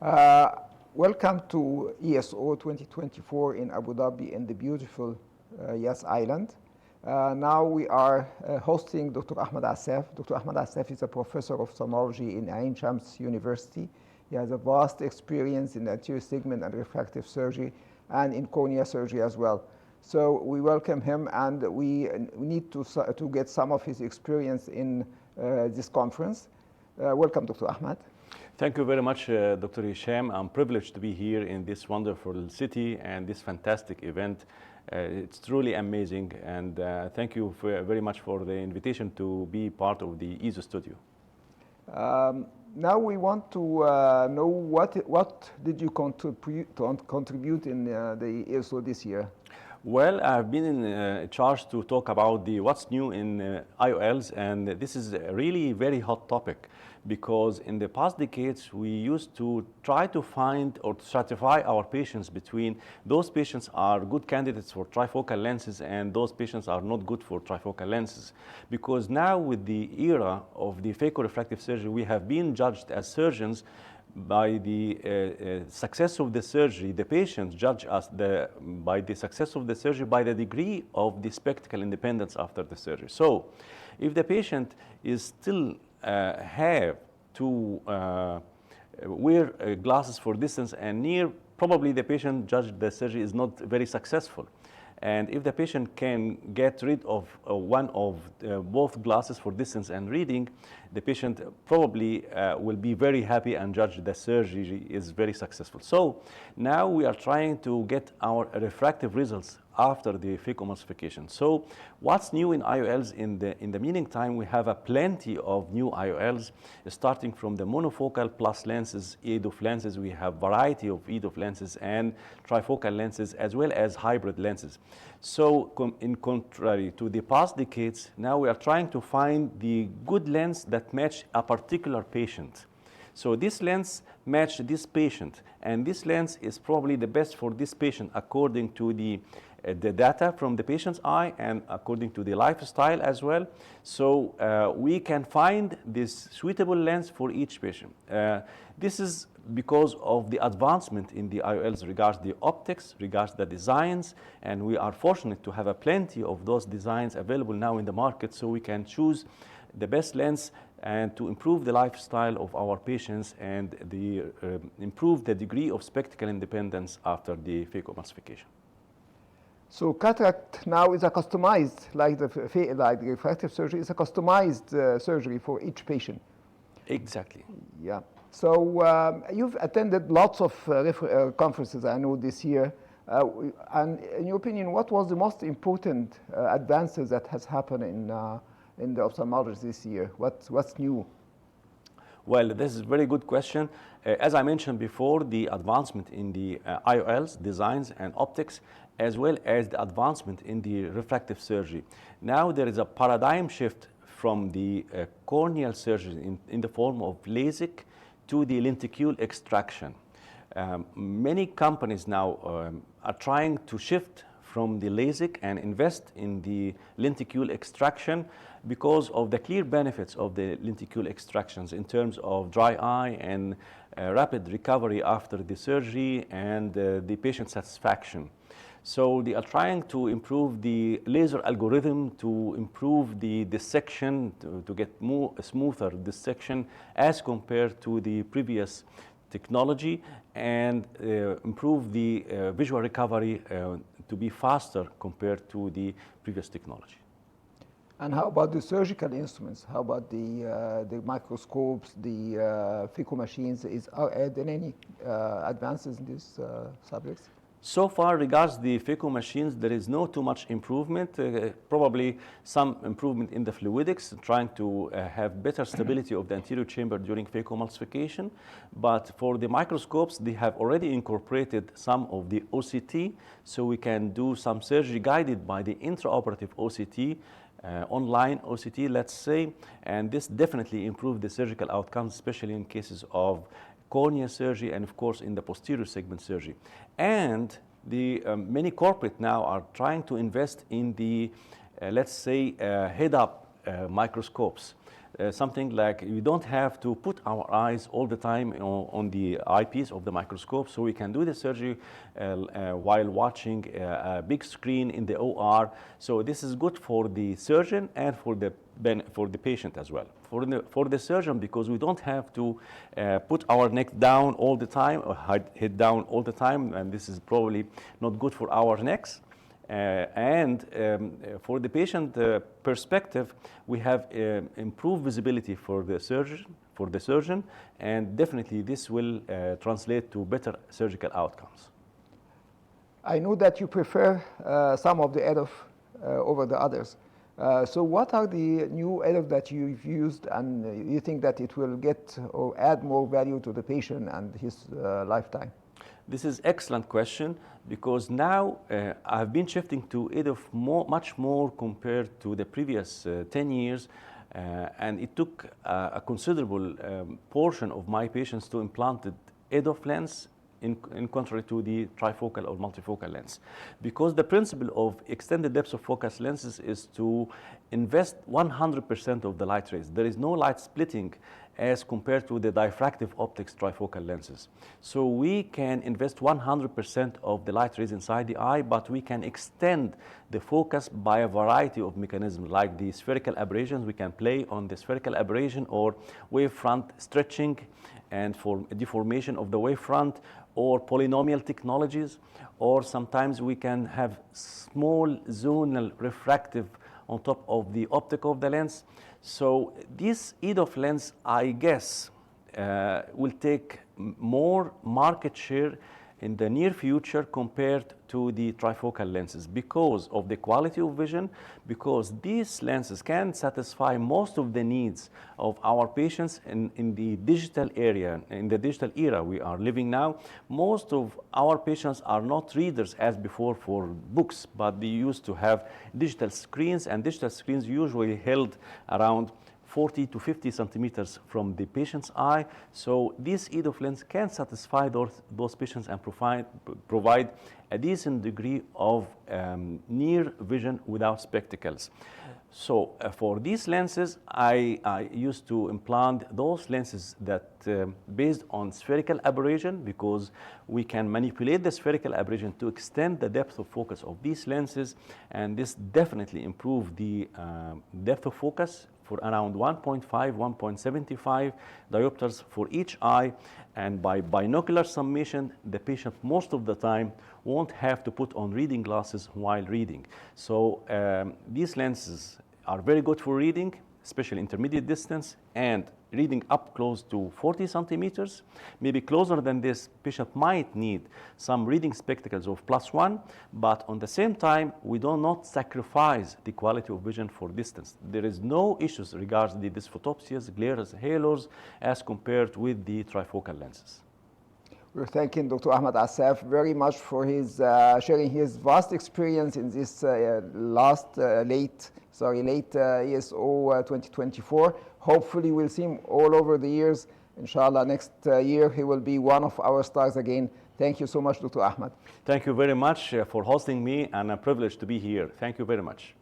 Uh, Welcome to ESO 2024 in Abu Dhabi in the beautiful Yas Island. Now we are hosting Dr. Ahmed Assaf. Dr. Ahmed Assaf is a professor of ophthalmology in Ain Shams University. He has a vast experience in anterior segment and refractive surgery and in cornea surgery as well. So we welcome him, and we need to get some of his experience in this conference. Welcome, Dr. Ahmed. Thank you very much, Dr. Hesham. I'm privileged to be here in this wonderful city and this fantastic event. It's truly amazing, and thank you very much for the invitation to be part of the ESO studio. Now we want to know what did you contribute in the ESO this year? Well, I've been in charge to talk about what's new in IOLs, and this is a really very hot topic because in the past decades we used to try to find or to stratify our patients between those patients are good candidates for trifocal lenses and those patients are not good for trifocal lenses. Because now with the era of the phaco-refractive surgery, we have been judged as surgeons by the success of the surgery. The patients judge us by the success of the surgery by the degree of the spectacle independence after the surgery. So if the patient is still have to wear glasses for distance and near, probably the patient judged the surgery is not very successful. And if the patient can get rid of one of both glasses for distance and reading, the patient probably will be very happy and judge the surgery is very successful. So now we are trying to get our refractive results after the phacoemulsification. So what's new in IOLs? In the meantime, we have a plenty of new IOLs, starting from the monofocal plus lenses, EDOF lenses. We have variety of EDOF lenses and trifocal lenses, as well as hybrid lenses. So in contrary to the past decades, now we are trying to find the good lens that match a particular patient. So this lens matched this patient, and this lens is probably the best for this patient according to the data from the patient's eye and according to the lifestyle as well. So we can find this suitable lens for each patient. This is because of the advancement in the IOLs regards the optics, regards the designs, and we are fortunate to have a plenty of those designs available now in the market, so we can choose the best lens and to improve the lifestyle of our patients and improve the degree of spectacle independence after the phacoemulsification. So cataract now is a customized, like the refractive surgery, is a customized surgery for each patient. Exactly. Yeah. So you've attended lots of conferences, I know, this year. And in your opinion, what was the most important advances that has happened in the ophthalmology this year? What's new? Well, this is a very good question. As I mentioned before, the advancement in the IOLs, designs and optics, as well as the advancement in the refractive surgery. Now there is a paradigm shift from the corneal surgery in the form of LASIK to the lenticule extraction. Many companies now are trying to shift from the LASIK and invest in the lenticule extraction because of the clear benefits of the lenticule extractions in terms of dry eye and rapid recovery after the surgery and the patient satisfaction. So they are trying to improve the laser algorithm to improve the dissection, to get smoother dissection as compared to the previous technology, and improve the visual recovery to be faster compared to the previous technology. And how about the surgical instruments? How about the microscopes, the phaco machines? Are there any advances in these subjects? So far, regards the phaco machines, there is no too much improvement. Probably some improvement in the fluidics, trying to have better stability of the anterior chamber during phacoemulsification. But for the microscopes, they have already incorporated some of the OCT, so we can do some surgery guided by the intraoperative OCT, online OCT, let's say, and this definitely improved the surgical outcomes, especially in cases of cornea surgery and of course in the posterior segment surgery. And the many corporate now are trying to invest in the let's say head-up microscopes. something like we don't have to put our eyes all the time on the eyepiece of the microscope, so we can do the surgery while watching a big screen in the OR. So this is good for the surgeon and for the patient as well. For the surgeon, because we don't have to put our neck down all the time or head down all the time, and this is probably not good for our necks. For the patient perspective, we have improved visibility for the surgeon, and definitely this will translate to better surgical outcomes. I know that you prefer some of the EDOF over the others. So what are the new EDOF that you've used, and you think that it will get or add more value to the patient and his lifetime? This is an excellent question, because now I've been shifting to EDOF much more compared to the previous 10 years, and it took a considerable portion of my patients to implant the EDOF lens in contrary to the trifocal or multifocal lens. Because the principle of extended depth of focus lenses is to invest 100% of the light rays. There is no light splitting as compared to the diffractive optics trifocal lenses. So we can invest 100% of the light rays inside the eye, but we can extend the focus by a variety of mechanisms, like the spherical aberrations. We can play on the spherical aberration or wavefront stretching and for deformation of the wavefront, or polynomial technologies, or sometimes we can have small zonal refractive on top of the optic of the lens. So this EDOF lens, I guess, will take more market share in the near future compared to the trifocal lenses because of the quality of vision, because these lenses can satisfy most of the needs of our patients in the digital area, in the digital era we are living now. Most of our patients are not readers as before for books, but they used to have digital screens, and digital screens usually held around 40 to 50 centimeters from the patient's eye. So this EDOF lens can satisfy those patients and provide a decent degree of near vision without spectacles. So for these lenses, I used to implant those lenses that based on spherical aberration, because we can manipulate the spherical aberration to extend the depth of focus of these lenses, and this definitely improved the depth of focus for around 1.5, 1.75 diopters for each eye. And by binocular summation, the patient most of the time won't have to put on reading glasses while reading. So these lenses are very good for reading, especially intermediate distance, and reading up close to 40 centimeters. Maybe closer than this, patient might need some reading spectacles of +1, but on the same time, we do not sacrifice the quality of vision for distance. There is no issues regarding the dysphotopsias, glares, halos, as compared with the trifocal lenses. We're thanking Dr. Ahmed Assaf very much for his sharing his vast experience in this late ESO 2024. Hopefully we'll see him all over the years. Inshallah, next year he will be one of our stars again. Thank you so much, Dr. Ahmed. Thank you very much for hosting me, and a privilege to be here. Thank you very much.